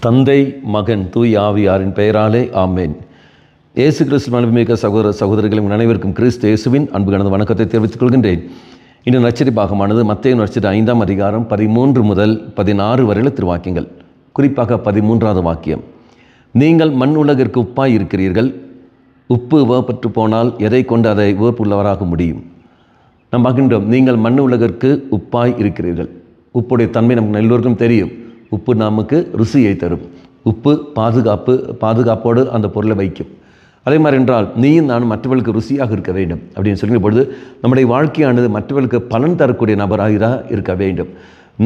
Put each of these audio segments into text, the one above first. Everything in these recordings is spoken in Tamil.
தந்தை மகன் தூய் ஆவியாரின் பெயராலே ஆமேன். இயேசு கிறிஸ்து அன்புமிக்க சகோதர சகோதரிகளும் அனைவருக்கும் கிறிஸ்து இயேசுவின் அன்பு கலந்த வணக்கத்தை தெரிவித்துக் கொள்கின்றேன். இந்த நற்செய்தி பாகமானது மத்தேயு நற்செய்தி 5ஆம் அதிகாரம் 13 முதல் 16 வரையில திருவாக்கியங்கள். குறிப்பாக 13வது வாக்கியம், நீங்கள் மண் உலகிற்கு உப்பாய் இருக்கிறீர்கள். உப்பு வேப்பற்று போனால் எதை கொண்டு அதை வேப்புள்ளவராக முடியும்? நாம் பார்க்கின்றோம், நீங்கள் மண் உலகிற்கு உப்பாய் இருக்கிறீர்கள். உப்புடைய தன்மை நமக்கு எல்லோருக்கும் தெரியும். உப்பு நமக்கு ருசியை தரும். உப்பு பாதுகாப்போடு அந்த பொருளை வைக்கும். அதே மாதிரி என்றால் நீயும் நானும் மற்றவர்களுக்கு ருசியாக இருக்க வேண்டும் அப்படின்னு சொல்கிற பொழுது நம்முடைய வாழ்க்கையானது மற்றவர்களுக்கு பலன் தரக்கூடிய நபராக இருக்க வேண்டும்.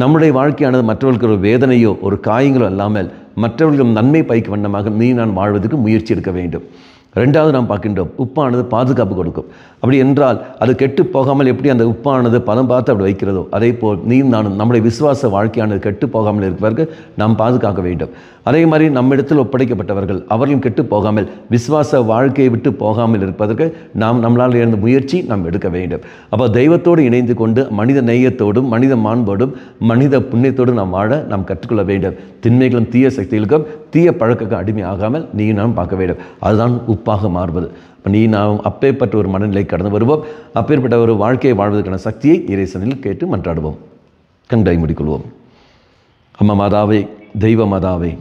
நம்முடைய வாழ்க்கையானது மற்றவர்களுக்கு ஒரு வேதனையோ ஒரு காயங்களோ இல்லாமல் மற்றவர்களும் நன்மை பயக்க வண்ணமாக நீ நான் வாழ்வதற்கு முயற்சி எடுக்க வேண்டும். ரெண்டாவது நாம் பார்க்கின்றோம், உப்பானது பாதுகாப்பு கொடுக்கும். அப்படி என்றால் அது கெட்டு போகாமல் எப்படி அந்த உப்பானது பதம் பார்த்து அப்படி வைக்கிறதோ அதே போல் நீயும் நானும் நம்முடைய விசுவாச வாழ்க்கையானது கெட்டு போகாமல் இருப்பதற்கு நாம் பாதுகாக்க வேண்டும். அதே மாதிரி நம்மிடத்தில் ஒப்படைக்கப்பட்டவர்கள் அவர்களும் கெட்டு போகாமல் விசுவாச வாழ்க்கையை விட்டு போகாமல் இருப்பதற்கு நம்மளால் இருந்த முயற்சி நாம் எடுக்க வேண்டும். அப்போ தெய்வத்தோடு இணைந்து கொண்டு மனித நேயத்தோடும் மனித மாண்போடும் மனித புண்ணியத்தோடும் நாம் வாழ நாம் கற்றுக்கொள்ள வேண்டும். திண்மைகளும் தீய சக்திகளுக்கும் தீய பழக்கக்கு அடிமை ஆகாமல் நீ நாம் பார்க்க வேண்டும். அதுதான் உப்பாக மாறுவது. இப்போ நீ நாம் அப்பேற்பட்ட ஒரு மனநிலை கடந்து வருவோம். அப்பேற்பட்ட ஒரு வாழ்க்கையை வாழ்வதற்கான சக்தியை இறைசனில் கேட்டு மன்றாடுவோம். கண்டை முடிக்கொள்வோம். அம்மா மாதாவே, தெய்வ மாதாவே,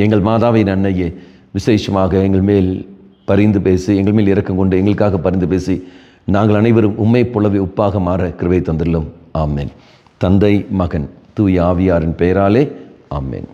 எங்கள் மாதாவின் அன்னையே, விசேஷமாக எங்கள் மேல் பரிந்து பேசி எங்கள் மேல் இரக்கம் கொண்டு எங்களுக்காக பரிந்து பேசி நாங்கள் அனைவரும் உம்மை போலவே உப்பாக மாற கிருபை தந்துள்ளோம். ஆமேன். தந்தை மகன் தூய் ஆவியாரின் பெயராலே ஆமேன்.